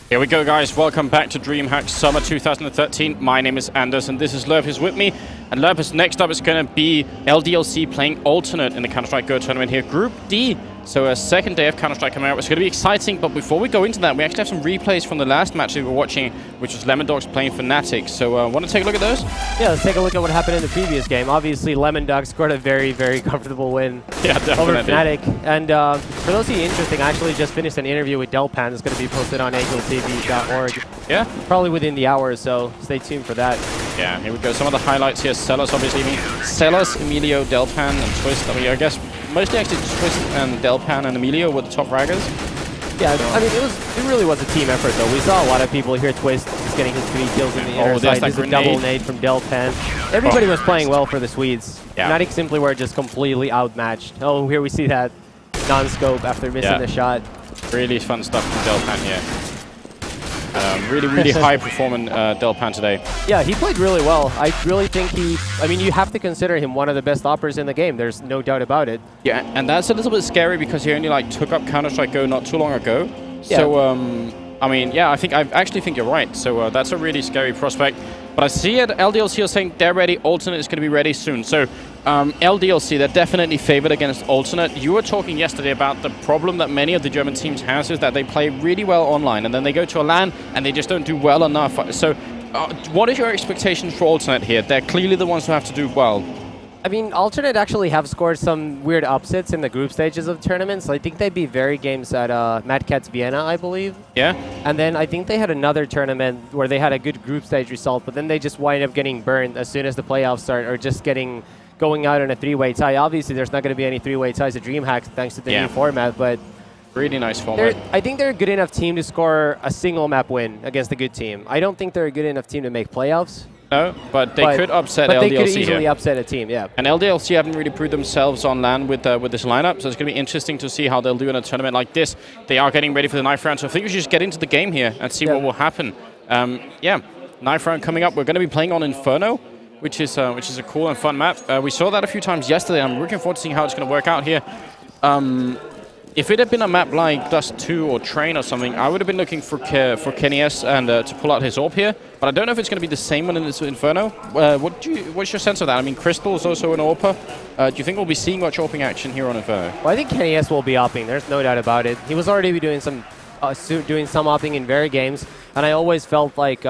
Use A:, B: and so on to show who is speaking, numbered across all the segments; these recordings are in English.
A: Here we go, guys. Welcome back to Dreamhack Summer 2013. My name is Anders, and this is Lerpus with me. And Lerpus, next up is going to be LDLC playing Alternate in the Counter-Strike Go tournament here. Group D. So a second day of Counter-Strike coming out. It's going to be exciting, but before we go into that, we actually have some replays from the last match that we were watching, which was Lemon Dogs playing Fnatic. So want to take a look at those?
B: Yeah, let's take a look at what happened in the previous game. Obviously, Lemon Dogs scored a very, very comfortable win over Fnatic. And for those of you interesting, I actually just finished an interview with Delpan. It's going to be posted on angeltv.org.
A: Yeah?
B: Probably within the hour, so stay tuned for that.
A: Yeah, here we go. Some of the highlights here. Sellers, obviously. Sellers, Emilio, Delpan, and Twist. I mean, I guess mostly actually Twist and Delpan and Emilio were the top fraggers.
B: Yeah, I mean, it really was a team effort, though. We saw a lot of people here. Twist is getting his 3 kills in the inner side. There's a double nade from Delpan. Everybody was playing well for the Swedes. Yeah. Fnatic simply were just completely outmatched. Oh, here we see that non-scope after missing the shot.
A: Really fun stuff from Delpan here. Really high-performing Delpan today.
B: Yeah, he played really well. I really think I mean, you have to consider him one of the best operators in the game. There's no doubt about it.
A: Yeah, and that's a little bit scary because he only like took up Counter-Strike Go not too long ago. Yeah. So, I mean, yeah, I actually think you're right. So that's a really scary prospect. But I see it. LDLC are saying they're ready. Alternate is going to be ready soon. So LDLC, they're definitely favored against Alternate. You were talking yesterday about the problem that many of the German teams have is that they play really well online, and then they go to a LAN and they just don't do well enough. So what is your expectations for Alternate here? They're clearly the ones who have to do well.
B: I mean, Alternate actually have scored some weird upsets in the group stages of tournaments. I think they beat very games at Mad Catz Vienna, I believe.
A: Yeah.
B: And then I think they had another tournament where they had a good group stage result, but then they just wind up getting burned as soon as the playoffs start, or just going out in a 3-way tie. Obviously, there's not going to be any 3-way ties at Dreamhack thanks to the new format, but
A: really nice format.
B: I think they're a good enough team to score a single map win against a good team. I don't think they're a good enough team to make playoffs.
A: No, but they could upset LDLC
B: But they could easily upset a team, yeah.
A: And LDLC haven't really proved themselves on LAN with this lineup, so it's going to be interesting to see how they'll do in a tournament like this. They are getting ready for the knife round, so I think we should just get into the game here and see what will happen. Yeah, knife round coming up. We're going to be playing on Inferno, which is a cool and fun map. We saw that a few times yesterday. I'm looking forward to seeing how it's going to work out here. If it had been a map like Dust 2 or Train or something, I would have been looking for Kenny S and to pull out his AWP here. But I don't know if it's going to be the same one in this Inferno. What's your sense of that? I mean, Crystal is also an AWPer. Do you think we'll be seeing much AWPing action here on Inferno?
B: Well, I think Kenny S will be AWPing. There's no doubt about it. He was already doing some AWPing in very games, and I always felt like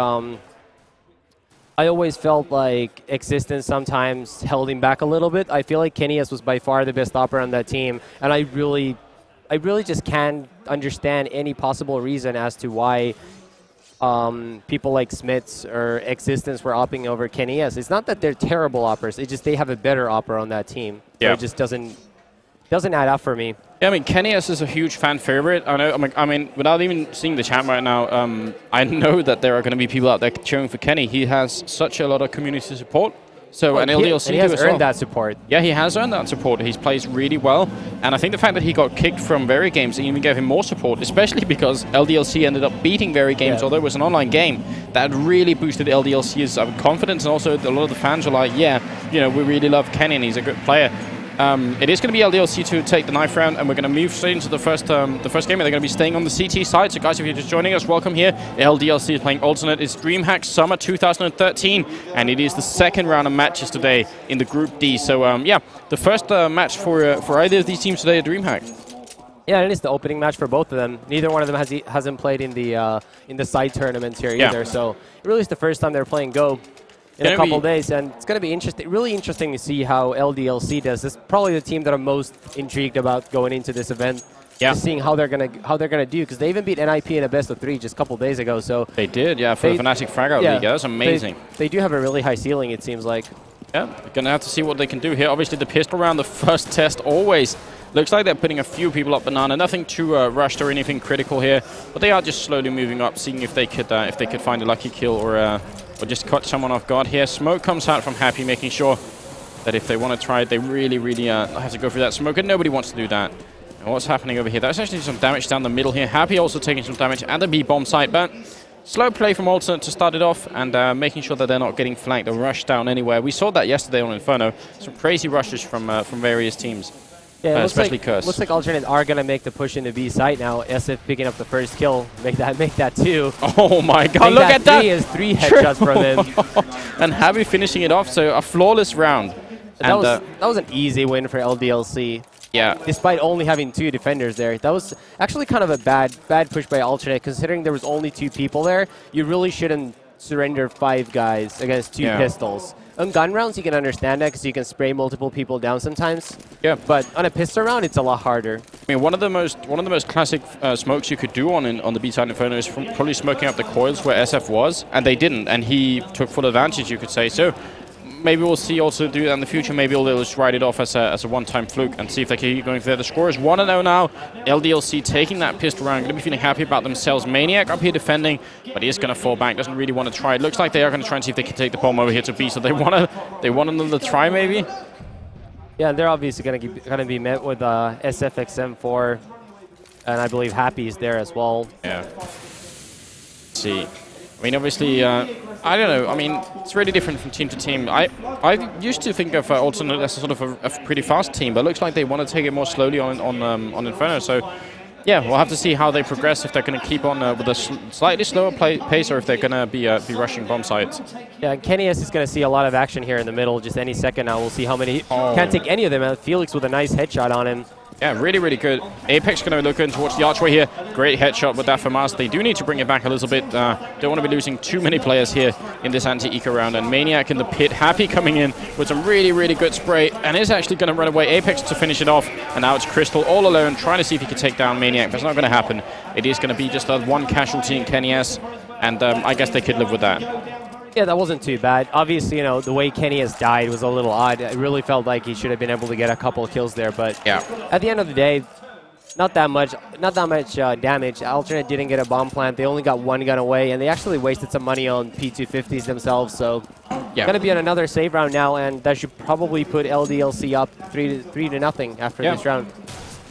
B: Existence sometimes held him back a little bit. I feel like Kenny S was by far the best operator on that team, and I really just can't understand any possible reason as to why people like Smits or Existence were opting over Kenny S. It's not that they're terrible operators. It's just they have a better operator on that team. So it just doesn't add up for me.
A: Yeah, I mean, Kenny S is a huge fan favorite. I mean, without even seeing the chat right now, I know that there are going to be people out there cheering for Kenny. He has such a lot of community support. So, and LDLC
B: he has earned that support.
A: Yeah, he has earned that support. He plays really well. And I think the fact that he got kicked from Very Games even gave him more support, especially because LDLC ended up beating Very Games, although it was an online game. That really boosted LDLC's confidence, and also a lot of the fans were like, yeah, you know, we really love Kenny and he's a good player. It is going to be LDLC to take the knife round, and we're going to move straight into the first game. And they're going to be staying on the CT side. So, guys, if you're just joining us, welcome here. LDLC is playing Alternate. It's Dreamhack Summer 2013, and it is the second round of matches today in the Group D. So, yeah, the first match for either of these teams today at Dreamhack.
B: Yeah, it is the opening match for both of them. Neither one of them hasn't played in the side tournaments here either. So, it really is the first time they're playing Go in a couple days, and it's going to be really interesting to see how LDLC does. This is probably the team that I'm most intrigued about going into this event. Yeah, just seeing how they're gonna do, because they even beat NIP in a best-of-3 just a couple days ago. So
A: they did, yeah, for the Fnatic Frag-Out League. That's amazing.
B: They do have a really high ceiling, it seems like.
A: Yeah, they're gonna have to see what they can do here. Obviously, the pistol round, the first test, always looks like they're putting a few people up banana. Nothing too rushed or anything critical here, but they are just slowly moving up, seeing if they could find a lucky kill or just cut someone off guard here. Smoke comes out from Happy, making sure that if they want to try it, they really, really have to go through that smoke, and nobody wants to do that. And what's happening over here? That's actually some damage down the middle here. Happy also taking some damage at the B-bomb site, but slow play from Alternate to start it off, and making sure that they're not getting flanked or rushed down anywhere. We saw that yesterday on Inferno. Some crazy rushes from various teams.
B: Yeah,
A: especially Curse.
B: Looks like Alternate are going to make the push into B site now. SF picking up the first kill. Make that 2.
A: Oh my god, look at that!
B: 3 is 3 headshots from him.
A: And Happy finishing it off, so a flawless round.
B: That was an easy win for LDLC.
A: Yeah.
B: Despite only having 2 defenders there. That was actually kind of a bad push by Alternate, considering there was only 2 people there. You really shouldn't surrender 5 guys against 2 pistols. On gun rounds, you can understand that because you can spray multiple people down sometimes. Yeah. But on a pistol round, it's a lot harder.
A: I mean, one of the most classic smokes you could do on the B-side Inferno is from probably smoking up the coils where SF was, and they didn't, and he took full advantage, you could say. So maybe we'll see also do that in the future. Maybe they'll just write it off as a one-time fluke and see if they can keep going there. The score is 1-0 now. LDLC taking that pistol round. Going to be feeling happy about themselves. Maniac up here defending, but he is going to fall back. Doesn't really want to try. It looks like they are going to try and see if they can take the bomb over here to B. So they want another try maybe.
B: Yeah, they're obviously going to be met with SFXM4, and I believe Happy is there as well.
A: Yeah. Let's see. I mean, obviously, I don't know. I mean, it's really different from team to team. I used to think of Alternate as a sort of a pretty fast team, but it looks like they want to take it more slowly on Inferno. So, yeah, we'll have to see how they progress, if they're going to keep on with a slightly slower pace or if they're going to be rushing bomb sites.
B: Yeah, Kenny S is going to see a lot of action here in the middle just any second now. We'll see how many. Can't take any of them. Felix with a nice headshot on him.
A: Yeah, really, really good. Apex going to look in towards the archway here. Great headshot with that from us. They do need to bring it back a little bit. Don't want to be losing too many players here in this anti-eco round. And Maniac in the pit, Happy coming in with some really, really good spray, and is actually going to run away. Apex to finish it off, and now it's Crystal all alone trying to see if he can take down Maniac, but it's not going to happen. It is going to be just one casualty in Kenny S, and I guess they could live with that.
B: Yeah, that wasn't too bad. Obviously, you know, the way Kenny has died was a little odd. I really felt like he should have been able to get a couple of kills there, but yeah, at the end of the day, not that much damage. Alternate didn't get a bomb plant. They only got 1 gun away, and they actually wasted some money on P250s themselves. So, going to be on another save round now, and that should probably put LDLC up 3-0 after this round.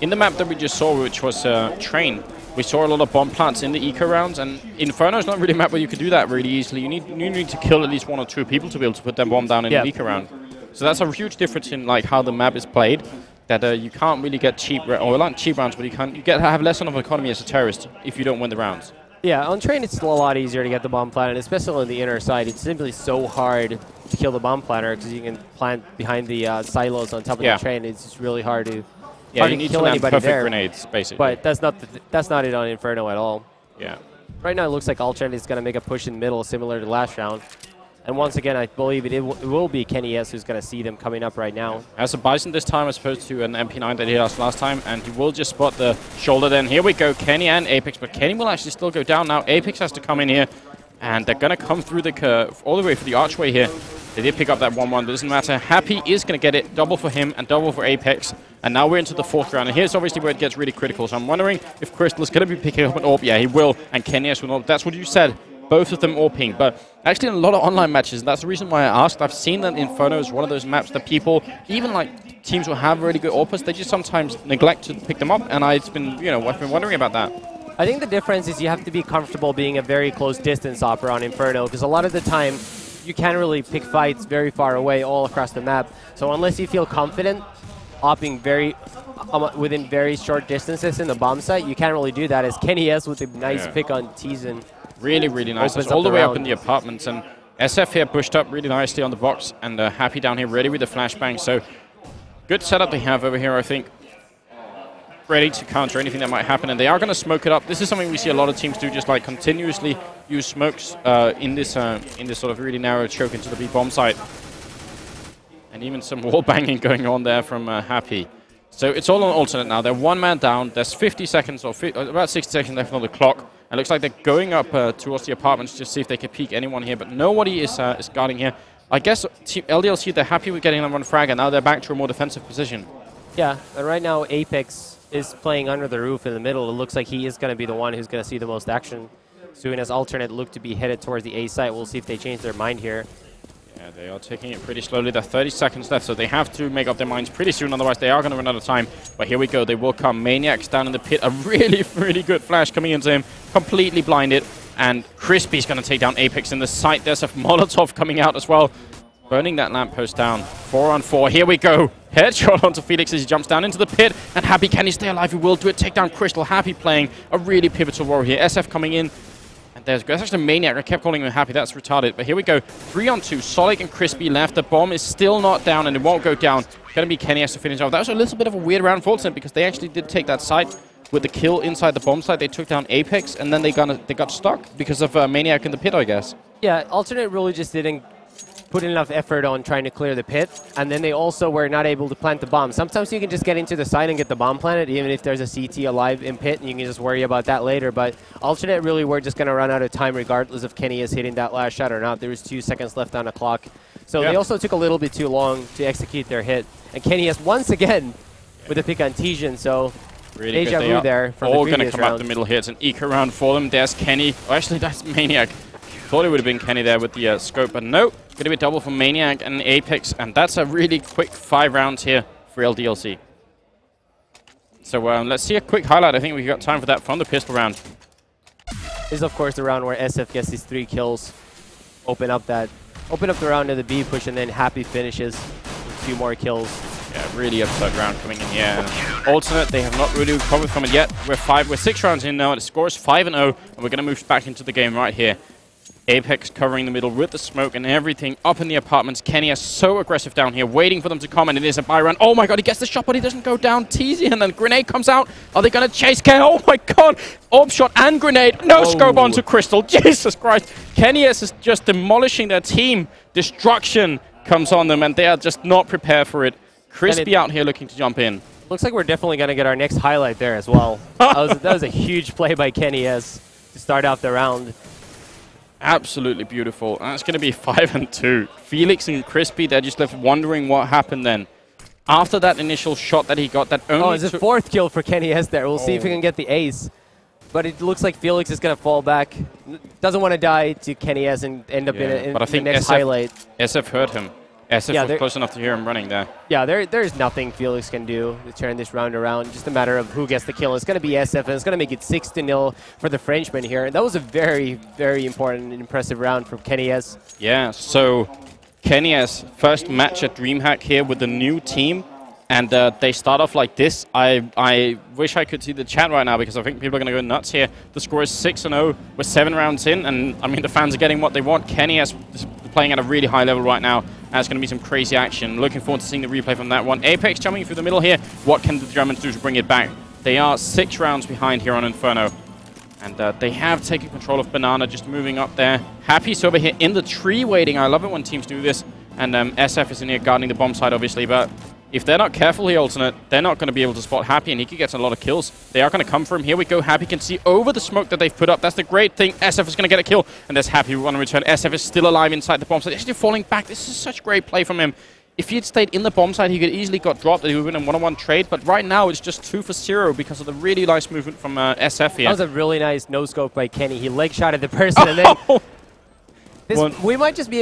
A: In the map that we just saw, which was Train, we saw a lot of bomb plants in the eco rounds, and Inferno is not really a map where you could do that really easily. You need to kill at least 1 or 2 people to be able to put their bomb down in the eco round. So that's a huge difference in like how the map is played. That you can't really get cheap, or not cheap rounds, but you have less of an economy as a terrorist if you don't win the rounds. Yeah,
B: on Train it's still a lot easier to get the bomb planted, especially on the inner side. It's simply so hard to kill the bomb planter because you can plant behind the silos on top of the train. It's just really hard to.
A: Yeah, you need to land perfect grenades, basically.
B: But that's not it on Inferno at all.
A: Yeah.
B: Right now it looks like Alternate is going to make a push in the middle, similar to last round. And once again, I believe it will be Kenny S who's going to see them coming up right now.
A: As a Bison this time as opposed to an MP9 that he lost last time, and he will just spot the shoulder then. Here we go, Kenny and Apex, but Kenny will actually still go down now. Apex has to come in here, and they're going to come through the curve all the way for the archway here. They did pick up that 1-1, but it doesn't matter. Happy is going to get it, double for him and double for Apex. And now we're into the 4th round, and here's obviously where it gets really critical. So I'm wondering if Crystal is going to be picking up an AWP. Yeah, he will, and Kenny S will not. That's what you said. Both of them AWPing, but actually in a lot of online matches, and that's the reason why I asked. I've seen that Inferno is one of those maps that people, even like teams who have really good AWPers, they just sometimes neglect to pick them up, and I've been wondering about that.
B: I think the difference is you have to be comfortable being a very close distance operator on Inferno, because a lot of the time you can't really pick fights very far away all across the map. So unless you feel confident opting within very short distances in the bomb site, you can't really do that. As Kenny S with a nice pick on Teasen.
A: Really, really nice. It's all the way up in the apartments, and SF here pushed up really nicely on the box, and Happy down here ready with the flashbang. So good setup they have over here, I think. Ready to counter anything that might happen, and they are going to smoke it up. This is something we see a lot of teams do, just like continuously use smokes in this sort of really narrow choke into the B bomb site. And even some wall banging going on there from Happy. So it's all on Alternate now. They're 1 man down. There's 50 seconds or about 60 seconds left on the clock. And it looks like they're going up towards the apartments to see if they can peek anyone here. But nobody is guarding here. I guess LDLC, they're happy with getting them on frag, and now they're back to a more defensive position.
B: Yeah, and right now Apex is playing under the roof in the middle. It looks like he is going to be the one who's going to see the most action. Soon as Alternate look to be headed towards the A site, we'll see if they change their mind here.
A: Yeah, they are taking it pretty slowly. There are 30 seconds left, so they have to make up their minds pretty soon, otherwise they are going to run out of time. But here we go, they will come. Maniac's down in the pit. A really, really good flash coming into him. Completely blinded. And Crispy's going to take down Apex in the sight. There's a Molotov coming out as well. Burning that lamppost down. 4 on 4. Here we go. Headshot onto Felix as he jumps down into the pit. And Happy, can he stay alive? He will do it. Take down Crystal. Happy playing a really pivotal role here. SF coming in. And there's actually Maniac. I kept calling him Happy. That's retarded. But here we go. 3 on 2. Solid and Crispy left. The bomb is still not down, and it won't go down. Going to be Kenny has to finish off. That was a little bit of a weird round for Ultimate because they actually did take that site with the kill inside the bomb site. They took down Apex, and then they got stuck because of Maniac in the pit, I guess. Yeah,
B: Alternate really just didn't put enough effort on trying to clear the pit, and then they also were not able to plant the bomb. Sometimes you can just get into the site and get the bomb planted, even if there's a CT alive in pit, and you can just worry about that later. But Alternate really were just going to run out of time regardless of Kenny is hitting that last shot or not. There was 2 seconds left on the clock. So they also took a little bit too long to execute their hit. And Kenny has once again with a pick on Tijan, so
A: really
B: deja vu there from
A: all
B: the
A: going to come
B: round.
A: out the middle here. It's an eco round for them. There's Kenny. Oh, actually, that's Maniac. Thought it would have been Kenny there with the scope, but no. Going to be a double for Maniac and Apex, and that's a really quick 5 rounds here for LDLC. So let's see a quick highlight. I think we've got time for that from the pistol round.
B: This is, of course, the round where SF gets these 3 kills. Open up the round to the B push, and then Happy finishes with 2 more kills.
A: Yeah, really upset round coming in here. Alternate, they have not really recovered from it yet. We're 6 rounds in now, and the score is 5-0, and we're going to move back into the game right here. Apex covering the middle with the smoke and everything up in the apartments. Kenny is so aggressive down here, waiting for them to come, and it is a buy round. Oh my god, he gets the shot, but he doesn't go down. Teasy, and then grenade comes out. Are they going to chase Kenny? Oh my god! Orb shot and grenade. No scope onto Crystal. Jesus Christ. Kenny is just demolishing their team. Destruction comes on them, and they are just not prepared for it. Crispy out here looking to jump in.
B: Looks like we're definitely going to get our next highlight there as well. that was a huge play by Kenny S to start off the round.
A: Absolutely beautiful. And it's going to be 5-2. Felix and Crispy, they're just left wondering what happened then. After that initial shot that he got, that only
B: it's a 4th kill for Kenny S there. We'll see if he can get the ace. But it looks like Felix is going to fall back. Doesn't want to die to Kenny S and end up in the next highlight.
A: SF hurt him. SF was close enough to hear him running there.
B: Yeah, there's nothing Felix can do to turn this round around. Just a matter of who gets the kill. It's going to be SF, and it's going to make it 6-0 for the Frenchman here. And that was a very, very important and impressive round from Kenny S.
A: Yeah, so Kenny S first match at Dreamhack here with the new team. And they start off like this. I wish I could see the chat right now because I think people are going to go nuts here. The score is 6-0. We're 7 rounds in, and I mean the fans are getting what they want. Kenny is playing at a really high level right now. And it's going to be some crazy action. Looking forward to seeing the replay from that one. Apex jumping through the middle here. What can the Germans do to bring it back? They are 6 rounds behind here on Inferno. And they have taken control of Banana, just moving up there. Happy's over here in the tree waiting. I love it when teams do this. And SF is in here guarding the bomb side, obviously. But if they're not careful here, Alternate, they're not going to be able to spot Happy, and he could get a lot of kills. They are going to come for him. Here we go. Happy can see over the smoke that they've put up. That's the great thing. SF is going to get a kill, and there's Happy on a return. SF is still alive inside the bomb site. Actually falling back. This is such great play from him. If he had stayed in the bomb site, he could easily got dropped. He would have been a 1-on-1 trade, but right now it's just 2 for 0 because of the really nice movement from SF here.
B: That was a really nice no-scope by Kenny. He leg-shotted the person, and then we might just be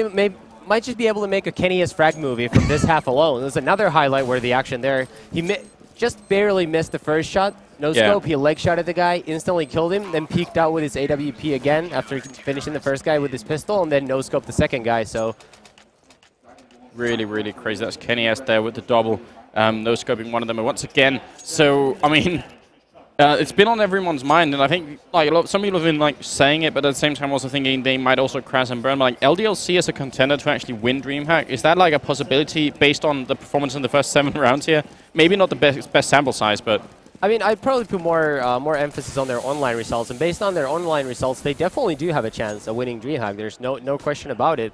B: able to make a Kenny S frag movie from this half alone. There's another highlight where the action there. He just barely missed the first shot. No scope. He leg shotted the guy, instantly killed him, then peeked out with his AWP again after finishing the first guy with his pistol, and then no scoped the second guy. So
A: really, really crazy. That's Kenny S there with the double. No scoping one of them once again. So I mean, it's been on everyone's mind, and I think like some people have been like saying it, but at the same time also thinking they might also crash and burn. But, like LDLC as a contender to actually win Dreamhack, is that like a possibility based on the performance in the first 7 rounds here? Maybe not the best sample size, but
B: I mean, I'd probably put more emphasis on their online results, and based on their online results, they definitely do have a chance of winning Dreamhack. There's no question about it.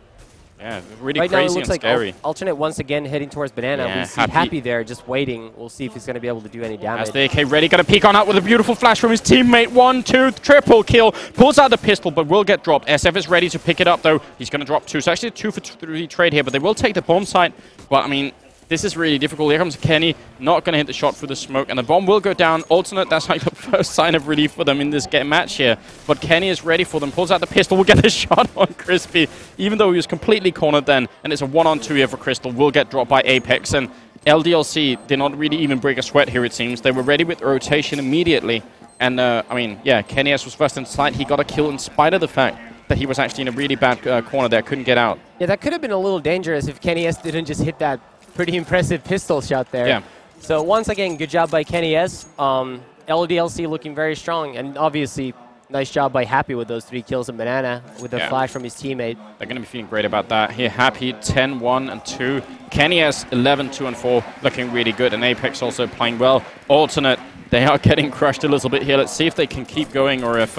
A: Yeah, really
B: right
A: crazy
B: now it looks
A: and scary.
B: Like Alternate once again heading towards Banana.
A: Yeah,
B: we see Happy there just waiting. We'll see if he's going to be able to do any damage.
A: As the AK ready, going to peek on out with a beautiful flash from his teammate. 1, 2, triple kill. Pulls out the pistol, but will get dropped. SF is ready to pick it up, though. He's going to drop 2. So actually a 2 for 3 trade here, but they will take the bomb site. But, I mean, This is really difficult. Here comes Kenny, not going to hit the shot through the smoke, and the bomb will go down. Alternate, that's like the first sign of relief for them in this match here. But Kenny is ready for them, pulls out the pistol, will get a shot on Crispy, even though he was completely cornered then. And it's a 1-on-2 here for Crystal, will get dropped by Apex. And LDLC did not really even break a sweat here, it seems. They were ready with rotation immediately. And, I mean, yeah, Kenny S was first in sight. He got a kill in spite of the fact that he was actually in a really bad corner there, couldn't get out.
B: Yeah, that could have been a little dangerous if Kenny S didn't just hit that pretty impressive pistol shot there.
A: Yeah.
B: So once again, good job by Kenny S. LDLC looking very strong, and obviously nice job by Happy with those 3 kills in Banana with a flash from his teammate.
A: They're going to be feeling great about that. Here, Happy 10-1-2. Kenny S 11-2-4, looking really good, and Apex also playing well. Alternate, they are getting crushed a little bit here. Let's see if they can keep going or if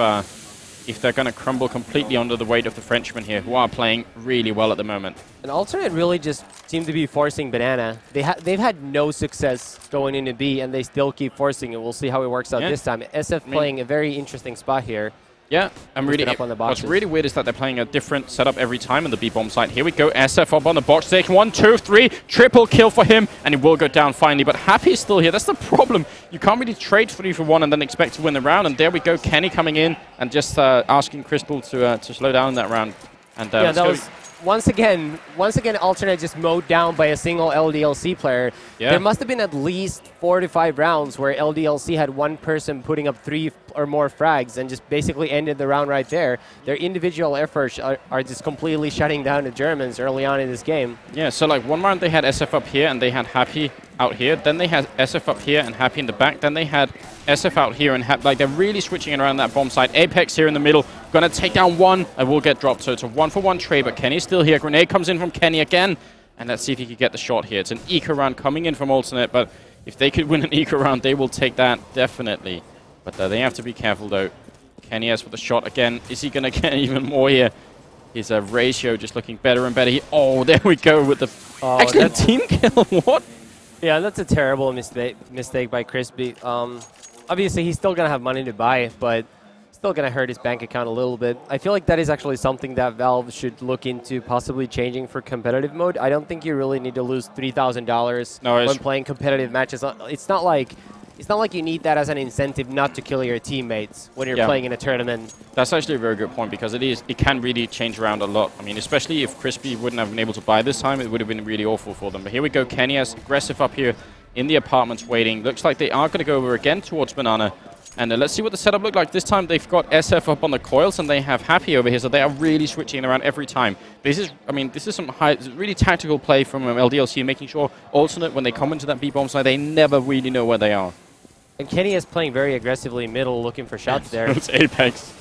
A: they're going to crumble completely under the weight of the Frenchmen here, who are playing really well at the moment.
B: And Alternate really just seem to be forcing Banana. They've had no success going into B, and they still keep forcing it. We'll see how it works out this time. SF playing a very interesting spot here.
A: Yeah, I'm really. What's really weird is that they're playing a different setup every time on the B-bomb site. Here we go, SF up on the box stage. 1, 2, 3, triple kill for him, and he will go down finally. But Happy's still here. That's the problem. You can't really trade 3 for 1 and then expect to win the round. And there we go, Kenny coming in and just asking Crystal to slow down that round. And
B: yeah, that was once again, Alternate just mowed down by a single LDLC player. Yeah. There must have been at least 4 to 5 rounds where LDLC had one person putting up 3 or more frags and just basically ended the round right there. Their individual efforts are just completely shutting down the Germans early on in this game.
A: Yeah, so like one round they had SF up here and they had Happy out here. Then they had SF up here and Happy in the back. Then they had SF out here and like they're really switching around that bomb site. Apex here in the middle, gonna take down one and will get dropped. So it's a 1-for-1 trade, but Kenny's still here. Grenade comes in from Kenny again, and let's see if he can get the shot here. It's an eco round coming in from Alternate, but if they could win an eco round, they will take that definitely. But they have to be careful though. Kenny S with a shot again. Is he gonna get even more here? His ratio just looking better and better. Oh, there we go with the excellent team kill. What?
B: Yeah, that's a terrible mistake by Crispy. Obviously, he's still going to have money to buy, but still going to hurt his bank account a little bit. I feel like that is actually something that Valve should look into possibly changing for competitive mode. I don't think you really need to lose $3,000 when playing competitive matches. It's not like you need that as an incentive not to kill your teammates when you're playing in a tournament.
A: That's actually a very good point because it can really change around a lot. I mean, especially if Crispy wouldn't have been able to buy this time, it would have been really awful for them. But here we go, Kenny S aggressive up here in the apartments waiting. Looks like they are going to go over again towards Banana. And let's see what the setup looked like. This time they've got SF up on the coils and they have Happy over here, so they are really switching around every time. This is some really tactical play from LDLC, making sure Alternate, when they come into that B-bomb side, they never really know where they are.
B: And Kenny is playing very aggressively middle, looking for shots there.
A: It's Apex.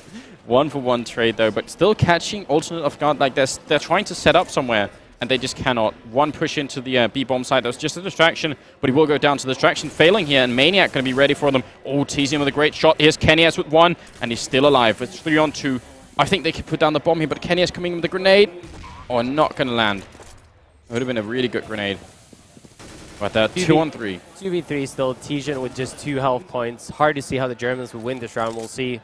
A: 1-for-1 trade though, but still catching Alternate off guard. Like they're trying to set up somewhere, and they just cannot. One push into the B-bomb side. That was just a distraction, but he will go down to the distraction, failing here, and Maniac going to be ready for them. Oh, teasing with a great shot. Here's Kenny S with 1, and he's still alive. It's 3-on-2. I think they could put down the bomb here, but Kenny S coming in with a grenade. Oh, not going to land. It would have been a really good grenade. But 2-on-3.
B: 2v3 still. Tijan with just 2 health points. Hard to see how the Germans will win this round. We'll see.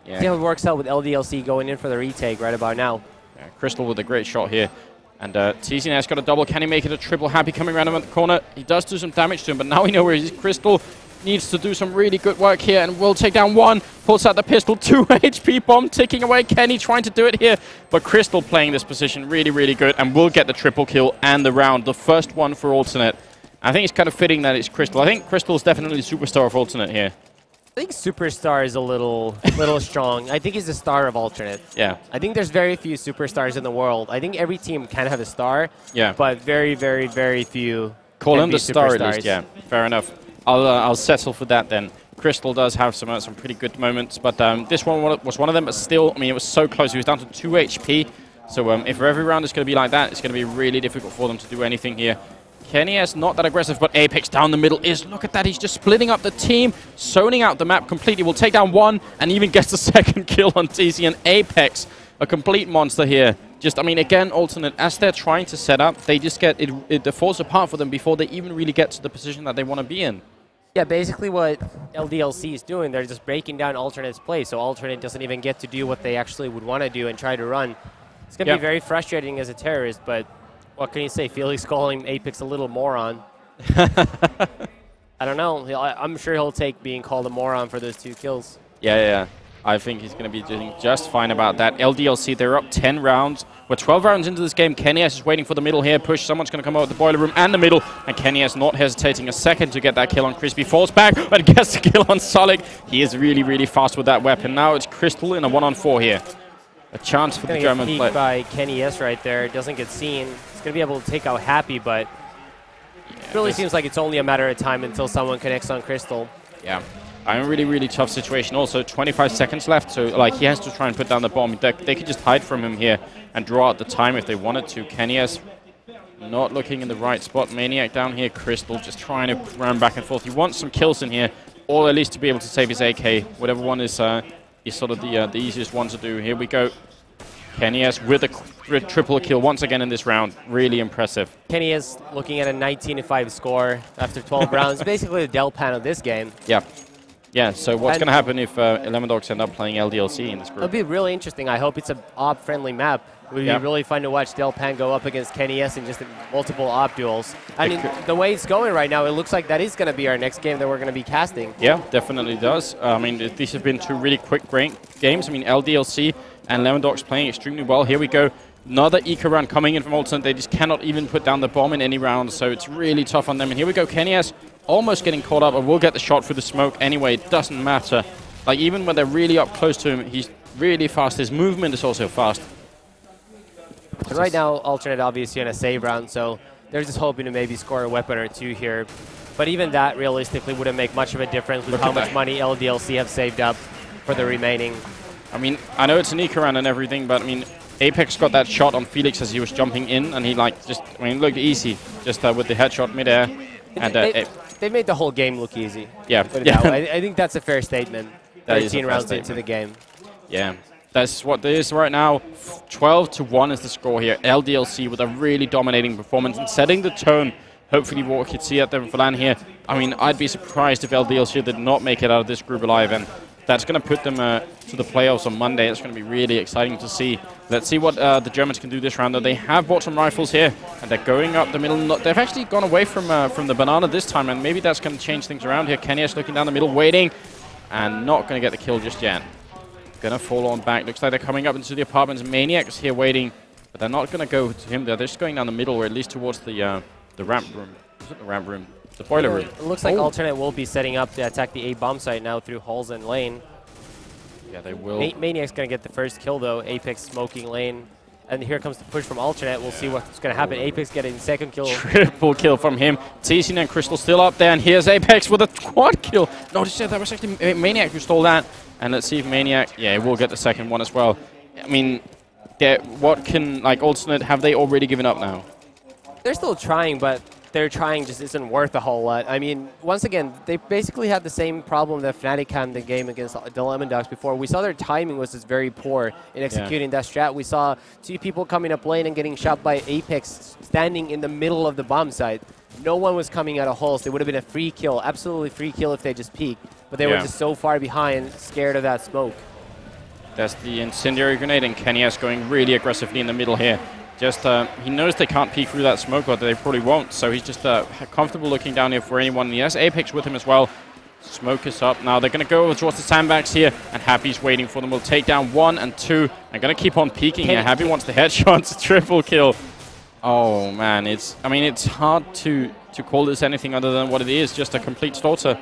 B: Yeah. See how it works out with LDLC going in for the retake right about now.
A: Yeah, Crystal with a great shot here. And TZNS got a double. Can he make it a triple? Happy coming around him at the corner. He does do some damage to him, but now we know where he is. Crystal needs to do some really good work here and will take down 1. Pulls out the pistol. 2 HP bomb ticking away. Kenny trying to do it here. But Crystal playing this position really, really good and will get the triple kill and the round. The first one for Alternate. I think it's kind of fitting that it's Crystal. I think Crystal's definitely the superstar of Alternate here.
B: I think superstar is a little strong. I think he's the star of Alternate.
A: Yeah.
B: I think there's very few superstars in the world. I think every team can have a star.
A: Yeah.
B: But very, very, very few.
A: Call him the star at least. Yeah. Fair enough. I'll settle for that then. Crystal does have some pretty good moments, but this one was one of them. But still, I mean, it was so close. He was down to 2 HP. So if every round is going to be like that, it's going to be really difficult for them to do anything here. Kenny S not that aggressive, but Apex down the middle is, look at that, he's just splitting up the team, zoning out the map completely. Will take down 1 and even gets the second kill on TC, and Apex, a complete monster here. Just, I mean, again, Alternate, as they're trying to set up, they just get, it falls apart for them before they even really get to the position that they want to be in.
B: Yeah, basically what LDLC is doing, they're just breaking down Alternate's play, so Alternate doesn't even get to do what they actually would want to do and try to run. It's going to be very frustrating as a terrorist, but What can you say? Felix calling Apex a little moron. I don't know. I'm sure he'll take being called a moron for those 2 kills.
A: Yeah. I think he's going to be doing just fine about that. LDLC, they're up 10 rounds. We're 12 rounds into this game. KennyS is waiting for the middle here. Push. Someone's going to come out of the boiler room and the middle. And KennyS not hesitating a second to get that kill on Crispy. Falls back, but gets the kill on Solid. He is really, really fast with that weapon. Now it's Crystal in a 1-on-4 here. A chance for the German player.
B: By KennyS right there. Doesn't get seen. He's going to be able to take out Happy, but it really seems like it's only a matter of time until someone connects on Crystal.
A: Yeah. I'm in a really, really tough situation. Also, 25 seconds left, so like he has to try and put down the bomb. They could just hide from him here and draw out the time if they wanted to. KennyS not looking in the right spot. Maniac down here. Crystal just trying to run back and forth. He wants some kills in here, or at least to be able to save his AK. Whatever one is sort of the easiest one to do. Here we go. KennyS with a triple kill once again in this round. Really impressive.
B: KennyS looking at a 19-5 score after 12 rounds. Basically the Delpan of this game.
A: Yeah. Yeah, so what's going to happen if Lemondogs end up playing LDLC in this group?
B: It'll be really interesting. I hope it's an op-friendly map. It would be really fun to watch Delpan go up against KennyS in just multiple op duels. I mean, the way it's going right now, it looks like that is going to be our next game that we're going to be casting. Yeah,
A: definitely does. I mean, these have been 2 really quick games. I mean, LDLC and Lemondogs playing extremely well. Here we go. Another eco round coming in from Alternate. They just cannot even put down the bomb in any round, so it's really tough on them. And here we go. KennyS almost getting caught up, and will get the shot through the smoke anyway. It doesn't matter. Like, even when they're really up close to him, he's really fast. His movement is also fast.
B: And right now, Alternate obviously in a save round, so they're just hoping to maybe score a weapon or 2 here. But even that realistically wouldn't make much of a difference with how much money LDLC have saved up for the remaining.
A: I mean, I know it's an eco round and everything, but I mean, Apex got that shot on Felix as he was jumping in, and he looked easy, just with the headshot midair. And
B: they made the whole game look easy.
A: Yeah.
B: I think that's a fair statement. 13 rounds into the game.
A: Yeah. That's what it is right now. 12-1 is the score here. LDLC with a really dominating performance and setting the tone. Hopefully what we could see at them for LAN here. I mean, I'd be surprised if LDLC did not make it out of this group alive, and that's going to put them to the playoffs on Monday. It's going to be really exciting to see. Let's see what the Germans can do this round. Though they have bought some rifles here, and they're going up the middle. They've actually gone away from the banana this time, and maybe that's going to change things around here. KennyS looking down the middle, waiting, and not going to get the kill just yet. Going to fall on back. Looks like they're coming up into the apartments. Maniac's here waiting, but they're not going to go to him. They're just going down the middle, or at least towards the ramp room. Is it the ramp room? The boiler room.
B: It looks like Alternate will be setting up to attack the A bomb site now through halls and lane.
A: Yeah, they will.
B: Maniac's going to get the first kill, though. Apex smoking lane. And here comes the push from Alternate. We'll see what's going to happen. Apex getting second kill.
A: Triple kill from him. TC and Crystal still up there. And here's Apex with a quad kill. No, that was actually Maniac who stole that. And let's see if Maniac, yeah, will get the second one as well. I mean, what can, Alternate, have they already given up now?
B: They're still trying, but their trying just isn't worth a whole lot. I mean, once again, they basically had the same problem that Fnatic had in the game against the Lemondogs before. We saw their timing was just very poor in executing that strat. We saw 2 people coming up lane and getting shot by Apex standing in the middle of the bomb site. No one was coming out of holes. It would have been a free kill, absolutely free kill if they just peeked. But they were just so far behind, scared of that smoke.
A: That's the incendiary grenade, and KennyS going really aggressively in the middle here. Just, he knows they can't peek through that smoke, or they probably won't, so he's just comfortable looking down here for anyone. And he has Apex with him as well. Smoke is up. Now they're going to go over towards the sandbags here, and Happy's waiting for them. We'll take down 1 and 2. I'm going to keep on peeking here. Happy wants the headshots. Triple kill. Oh, man. It's hard to call this anything other than what it is, just a complete slaughter.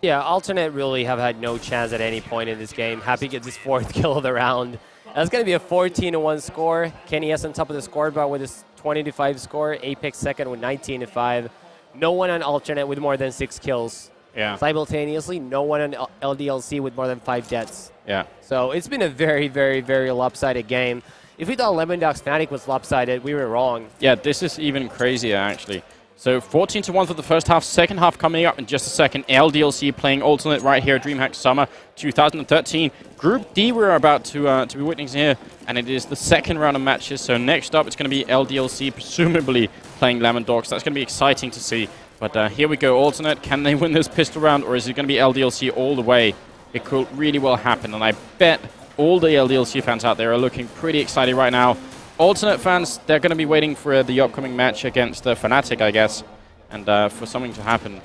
B: Yeah, Alternate really have had no chance at any point in this game. Happy gets his 4th kill of the round. That's going to be a 14-1 score. KennyS on top of the scoreboard with his 20-5 score. Apex second with 19-5. No one on Alternate with more than 6 kills.
A: Yeah.
B: Simultaneously, no one on LDLC with more than 5 deaths.
A: Yeah.
B: So it's been a very, very, very lopsided game. If we thought Lemondogs Fnatic was lopsided, we were wrong.
A: Yeah, this is even crazier, actually. So 14-1 for the first half. Second half coming up in just a second. LDLC playing Alternate right here, Dreamhack Summer 2013. Group D we're about to be witnessing here, and it is the second round of matches. So next up, it's going to be LDLC, presumably playing Lemondogs. That's going to be exciting to see. But here we go, Alternate. Can they win this pistol round, or is it going to be LDLC all the way? It could really well happen, and I bet all the LDLC fans out there are looking pretty excited right now. Alternate fans, they're going to be waiting for the upcoming match against Fnatic, I guess, and for something to happen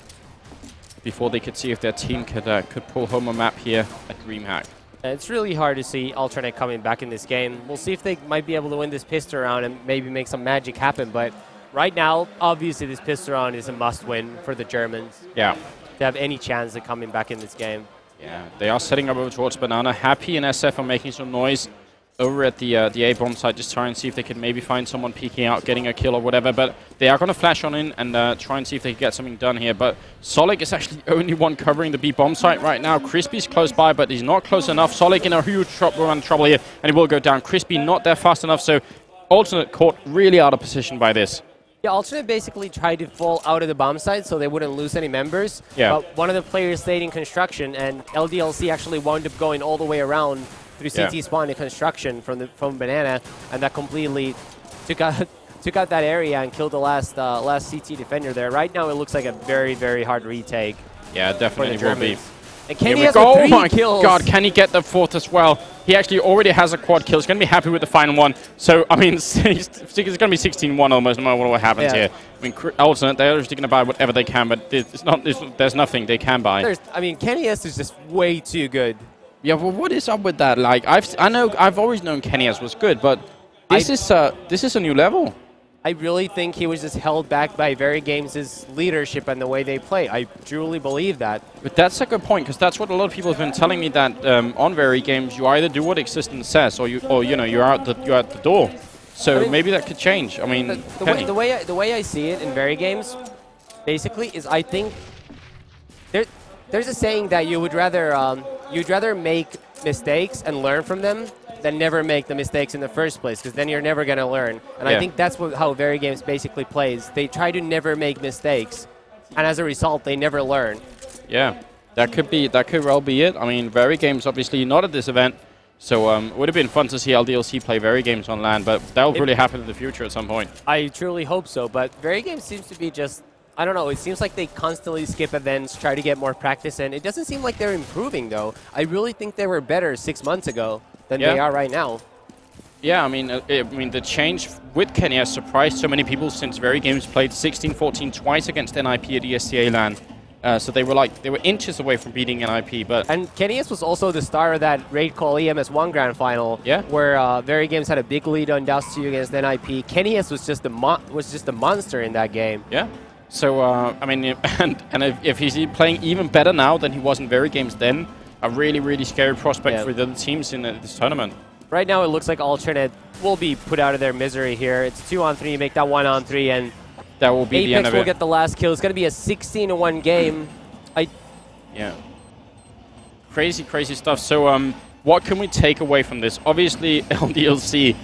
A: before they could see if their team could pull home a map here at Dreamhack.
B: It's really hard to see Alternate coming back in this game. We'll see if they might be able to win this pistol round and maybe make some magic happen. But right now, obviously, this pistol round is a must-win for the Germans.
A: Yeah.
B: To have any chance of coming back in this game.
A: Yeah, they are setting up over towards Banana. Happy and SF are making some noise over at the A-bomb site, just try and see if they can maybe find someone peeking out, getting a kill or whatever. But they are going to flash on in and try and see if they can get something done here. But Solik is actually the only one covering the B-bomb site right now. Crispy's close by, but he's not close enough. Solik in a huge trouble here, and he will go down. Crispy not there fast enough, so Alternate caught really out of position by this.
B: Yeah, Alternate basically tried to fall out of the bomb site so they wouldn't lose any members.
A: Yeah.
B: But one of the players stayed in construction, and LDLC actually wound up going all the way around through CT spawn to construction from Banana, and that completely took out that area and killed the last CT defender there. Right now, it looks like a very, very hard retake.
A: Yeah, definitely will be.
B: And Kenny has three kills.
A: Oh my god, can he get the fourth as well? He actually already has a quad kill. He's going to be happy with the final one. So, I mean, it's going to be 16-1 almost, no matter what happens here. I mean, Alternate, they're just going to buy whatever they can, but there's nothing they can buy.
B: I mean, Kenny S is just way too good.
A: Yeah, well, what is up with that? Like, I've always known Kenny S was good, but this is a new level.
B: I really think he was just held back by Very Games' leadership and the way they play. I truly believe that.
A: But that's a good point, because that's what a lot of people have been telling me, that on Very Games, you either do what Existence says, or you're out the door. So I mean, maybe that could change. I mean,
B: the way I see it in Very Games, basically, is I think there's a saying that you'd rather make mistakes and learn from them than never make the mistakes in the first place, because then you're never going to learn. And I think that's how Very Games basically plays. They try to never make mistakes, and as a result, they never learn.
A: Yeah, that could well be it. I mean, Very Games obviously not at this event, so it would have been fun to see LDLC play Very Games on LAN, but that'll really happen in the future at some point.
B: I truly hope so, but Very Games seems to be just, I don't know, it seems like they constantly skip events, try to get more practice in. It doesn't seem like they're improving, though. I really think they were better 6 months ago than they are right now.
A: Yeah, I mean, the change with Kenny has surprised so many people since Very Games played 16-14 twice against NIP at ESCA LAN. So they were inches away from beating NIP, but... And
B: Kenny S was also the star of that Raid Call EMS 1 Grand Final, where Very Games had a big lead on Dust 2 against NIP. Kenny S was just a monster in that game.
A: Yeah. So, I mean, and if he's playing even better now than he was in Very Games then, a really, really scary prospect for the other teams in this tournament.
B: Right now, it looks like Alternate will be put out of their misery here. It's 2-on-3, you make that 1-on-3, and
A: that will be the end of it.
B: Apex will get the last kill. It's going to be a 16-1 game.
A: Yeah. Crazy, crazy stuff. So, what can we take away from this? Obviously, LDLC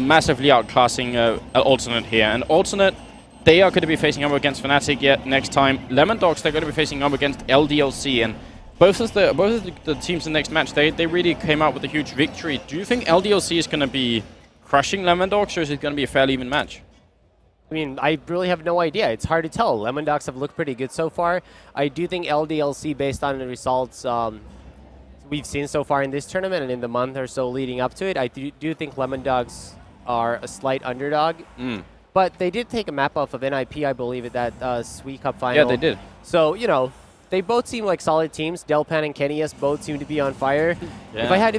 A: massively outclassing Alternate here, and Alternate, they are going to be facing up against Fnatic next time. Lemon Dogs, they're going to be facing up against LDLC, and both of the teams in the next match, they really came out with a huge victory. Do you think LDLC is going to be crushing Lemon Dogs, or is it going to be a fairly even match?
B: I mean, I really have no idea. It's hard to tell. Lemon Dogs have looked pretty good so far. I do think LDLC, based on the results we've seen so far in this tournament and in the month or so leading up to it, I do think Lemon Dogs are a slight underdog. But they did take a map off of NIP, I believe, at that Sweet Cup final.
A: Yeah, they did.
B: So, you know, they both seem like solid teams. Delpan and Kenny S both seem to be on fire.
A: Yeah.
B: If I had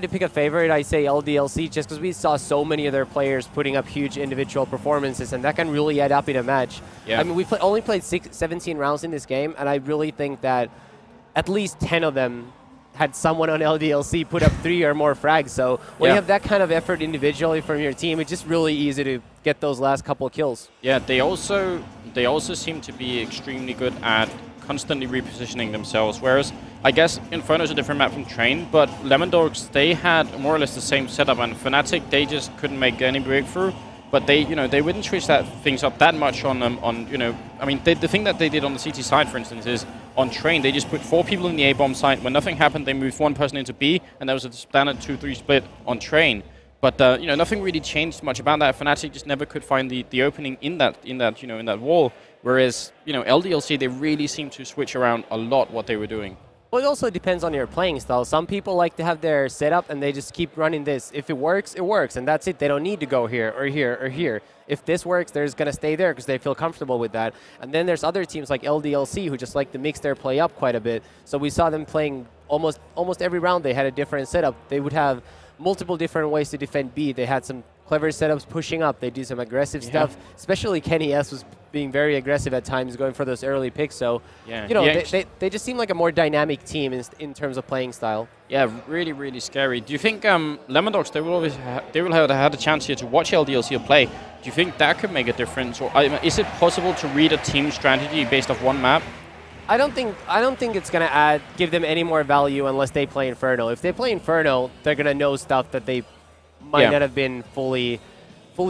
B: to pick a favorite, I'd say LDLC, just because we saw so many of their players putting up huge individual performances, and that can really add up in a match. Yeah. I mean, we only played 17 rounds in this game, and I really think that at least 10 of them had someone on LDLC put up 3 or more frags. So when you have that kind of effort individually from your team, it's just really easy to get those last couple of kills. Yeah,
A: they also seem to be extremely good at constantly repositioning themselves, whereas I guess Inferno's a different map from Train, but Lemon Dogs, they had more or less the same setup, and Fnatic, they just couldn't make any breakthrough. But they wouldn't switch things up that much on I mean, the thing that they did on the CT side, for instance, is on Train, they just put 4 people in the A-bomb site. When nothing happened, they moved 1 person into B, and there was a standard 2-3 split on Train. But nothing really changed much about that. Fnatic just never could find the opening in that wall. Whereas LDLC, they really seemed to switch around a lot what they were doing.
B: Well, it also depends on your playing style. Some people like to have their setup and they just keep running this. If it works, and that's it. They don't need to go here or here or here. If this works, they're just going to stay there because they feel comfortable with that. And then there's other teams like LDLC who just like to mix their play up quite a bit. So we saw them playing almost every round. They had a different setup. They would have multiple different ways to defend B. They had some clever setups pushing up. They do some aggressive stuff. Especially Kenny S was being very aggressive at times, going for those early picks. So, you know, they just seem like a more dynamic team in terms of playing style.
A: Yeah, really, really scary. Do you think Lemon Dogs, they will have had a chance here to watch LDLC play? Do you think that could make a difference? Or is it possible to read a team strategy based off one map?
B: I don't think it's gonna give them any more value unless they play Inferno. If they play Inferno, they're gonna know stuff that they might not have been fully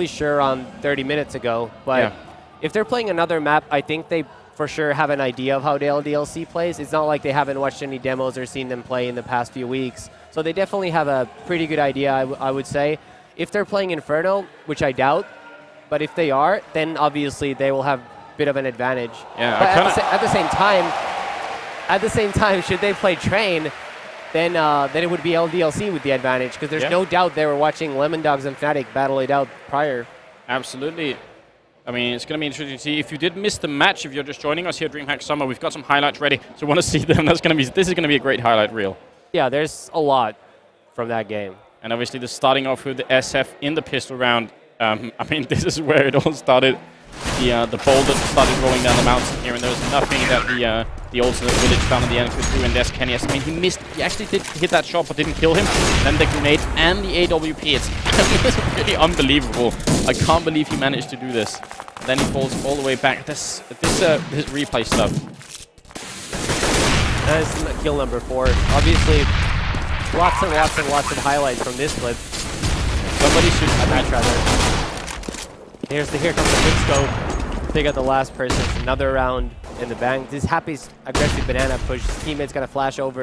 B: sure on 30 minutes ago. But if they're playing another map, I think they for sure have an idea of how the LDLC plays. It's not like they haven't watched any demos or seen them play in the past few weeks. So they definitely have a pretty good idea, I would say. If they're playing Inferno, which I doubt, but if they are, then obviously they will have a bit of an advantage.
A: Yeah,
B: but at the same time, should they play Train, then it would be LDLC with the advantage, because there's no doubt they were watching Lemon Dogs and Fnatic battle it out prior.
A: Absolutely. I mean, it's going to be interesting to see. If you did miss the match, if you're just joining us here at Dreamhack Summer, we've got some highlights ready. So want to see them. This is going to be a great highlight reel. Yeah,
B: there's a lot from that game.
A: And obviously, the starting off with the SF in the pistol round. I mean, this is where it all started. The boulder started rolling down the mountain here, and there was nothing that the alternate village found at the end could do. And there's Kenny S. I mean, he missed. He actually did hit that shot, but didn't kill him. Then the grenade and the AWP. It's really unbelievable. I can't believe he managed to do this. Then he falls all the way back. This replay stuff.
B: That's kill number 4. Obviously, lots of highlights from this clip.
A: Somebody should
B: match rather. Here comes the big scope. They got the last person. Another round in the bank. This Happy's aggressive banana push. His teammate's gonna flash over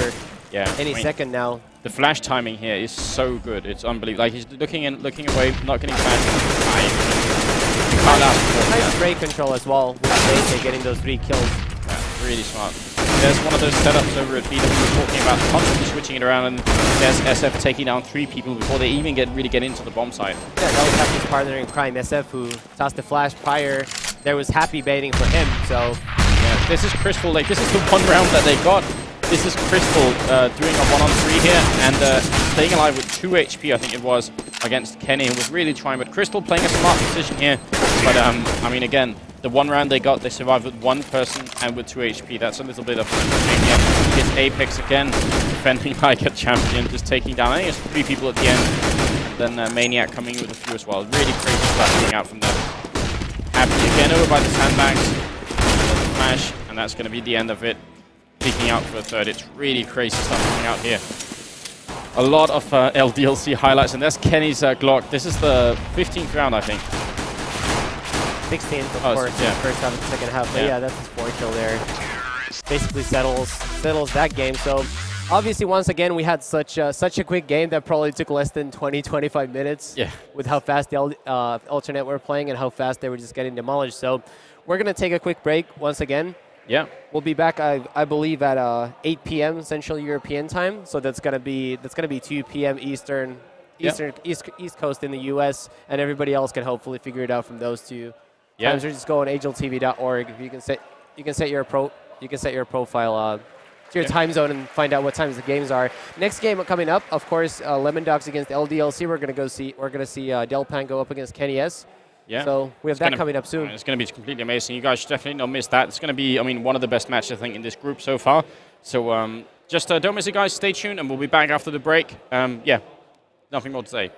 B: any second now.
A: The flash timing here is so good. It's unbelievable. Like, he's looking away, not getting flashed.
B: Nice spray control as well with AK getting those 3 kills.
A: Yeah, really smart. There's one of those setups over at BW we're talking about, constantly switching it around, and there's SF taking down 3 people before they even really get into the bomb site.
B: Yeah, that was Happy's partner in crime, SF, who tossed the flash prior. There was Happy baiting for him, so...
A: Yeah, this is Crystal. Like, this is the one round that they got. This is Crystal doing a 1-on-3 here, and staying alive with 2 HP, I think it was, against Kenny, who was really trying. But Crystal playing a smart decision here. But, I mean, again, the one round they got, they survived with 1 person and with 2 HP. That's a little bit of Maniac. Hits Apex again, defending like a champion, just taking down, I think it's 3 people at the end. And then Maniac coming in with a few as well. Really crazy stuff coming out from them. Happy again over by the sandbags. Flash, and that's going to be the end of it. Peeking out for a third. It's really crazy stuff coming out here. A lot of LDLC highlights, and there's Kenny's Glock. This is the 15th round, I think.
B: 16th, of course, first half and second half. But yeah, that's his 4 kill there. Basically settles that game. So obviously, once again, we had such a quick game that probably took less than 20-25 minutes. Yeah. With how fast the alternate were playing and how fast they were just getting demolished. So we're gonna take a quick break once again.
A: Yeah.
B: We'll be back, I believe, at 8 p.m. Central European time. So that's gonna be 2 p.m. Eastern East Coast in the U.S. And everybody else can hopefully figure it out from those 2 times. Or just go on ageltv.org. You can set your profile to your time zone and find out what times the games are. Next game coming up, of course, Lemon Dogs against LDLC. We're gonna see Delpan go up against Kenny S. Yeah. So we have that coming up soon.
A: It's going to be completely amazing. You guys should definitely not miss that. It's going to be, I mean, one of the best matches, I think, in this group so far. So just don't miss it, guys. Stay tuned, and we'll be back after the break. Yeah, nothing more to say.